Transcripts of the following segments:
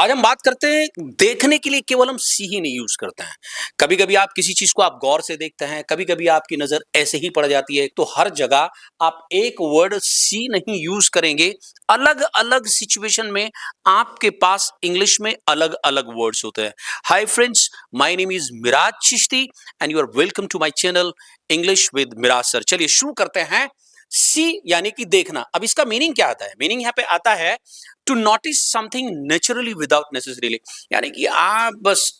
आज हम बात करते हैं देखने के लिए केवल हम सी ही नहीं यूज करते हैं। कभी कभी आप किसी चीज को आप गौर से देखते हैं, कभी कभी आपकी नजर ऐसे ही पड़ जाती है। तो हर जगह आप एक वर्ड सी नहीं यूज करेंगे। अलग अलग सिचुएशन में आपके पास इंग्लिश में अलग अलग वर्ड्स होते हैं। Hi friends, my name is Miraj Chishti and you are welcome to my channel English with Miraj sir. चलिए शुरू करते हैं। सी यानी कि देखना। अब इसका मीनिंग क्या आता है? मीनिंग यहाँ पे आता है to notice something naturally without necessarily, यानी कि आप बस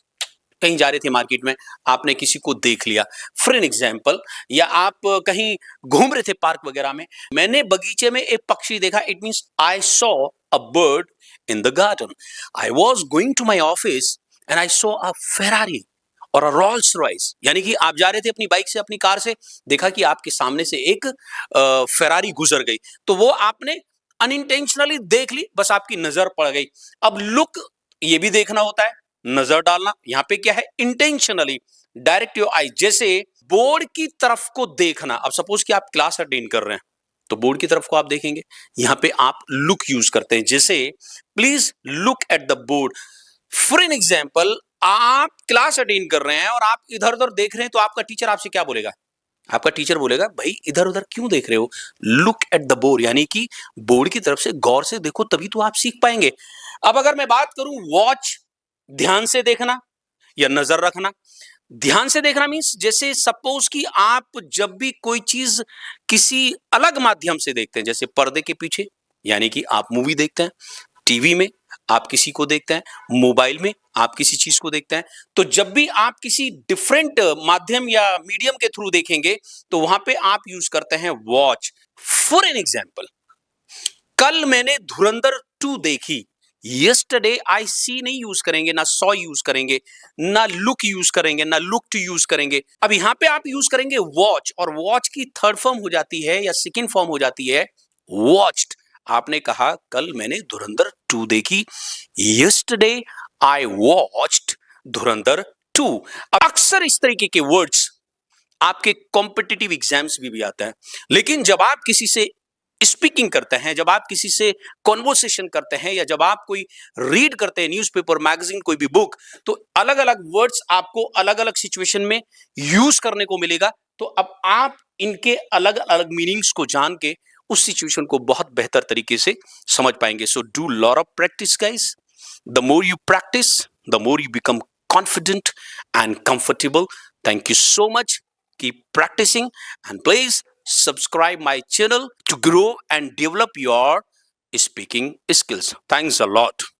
कहीं जा रहे थे मार्केट में, आपने किसी को देख लिया फॉर एन एग्जाम्पल, या आप कहीं घूम रहे थे पार्क वगैरह में, मैंने बगीचे में एक पक्षी देखा, it means I saw a bird in the garden. I was going to my office and I saw a Ferrari और अ रोल्स रॉयस, यानी कि आप जा रहे थे अपनी बाइक से, अपनी कार से, देखा कि आपके सामने से एक फेरारी गुजर गई, तो वो आपने अनइंटेंशनली देख ली, बस आपकी नजर पड़ गई। अब लुक ये भी देखना होता है, नजर डालना। यहां पे क्या है? इंटेंशनली डायरेक्ट योर आई, जैसे बोर्ड की तरफ को देखना। अब सपोज कि आप क्लास अटेंड कर रहे हैं तो बोर्ड की तरफ को आप देखेंगे, यहां पे आप लुक यूज करते हैं, जैसे please look at the board. For an example, आप क्लास अटेंड कर रहे हैं और आप इधर उधर देख रहे हैं, तो आपका टीचर आपसे क्या बोलेगा? आपका टीचर बोलेगा, भाई इधर उधर क्यों देख रहे हो? लुक एट द बोर्ड, यानी कि बोर्ड की तरफ से गौर से देखो, तभी तो आप सीख पाएंगे। अब अगर मैं बात करूं वॉच, ध्यान से देखना या नजर रखना। ध्यान से देखना मींस जैसे सपोज कि आप जब भी कोई चीज किसी अलग माध्यम से देखते हैं, जैसे पर्दे के पीछे, यानी कि आप मूवी देखते हैं, टीवी में आप किसी को देखते हैं, मोबाइल में आप किसी चीज को देखते हैं, तो जब भी आप किसी डिफरेंट माध्यम या मीडियम के थ्रू देखेंगे तो वहां पे आप यूज करते हैं वॉच। फॉर एन एग्जाम्पल, कल मैंने धुरंधर 2 देखी। यस्टरडे आई सी नहीं यूज करेंगे, ना सॉ यूज करेंगे, ना लुक यूज करेंगे, ना लुक्ड यूज करेंगे। अब यहां पे आप यूज करेंगे वॉच, और वॉच की थर्ड फॉर्म हो जाती है या सेकंड फॉर्म हो जाती है वॉच्ड। आपने कहा कल मैंने धुरंधर 2 देखी, यस्टरडे आई वॉच्ड धुरंधर 2। अब अक्सर इस तरीके के वर्ड्स आपके कॉम्पिटिटिव एग्जाम्स भी आता है। लेकिन जब आप किसी से स्पीकिंग करते हैं, जब आप किसी से कॉन्वर्सेशन करते हैं, या जब आप कोई रीड करते हैं न्यूज़पेपर, मैगजीन, कोई भी बुक, तो अलग अलग वर्ड्स आपको अलग अलग सिचुएशन में यूज करने को मिलेगा। तो अब आप इनके अलग अलग मीनिंग्स को जान के उस सिचुएशन को बहुत बेहतर तरीके से समझ पाएंगे। So do lot of practice guys. The more you practice, the more you become confident and comfortable. Thank you so much. Keep practicing and please subscribe my channel to grow and develop your speaking skills. Thanks a lot.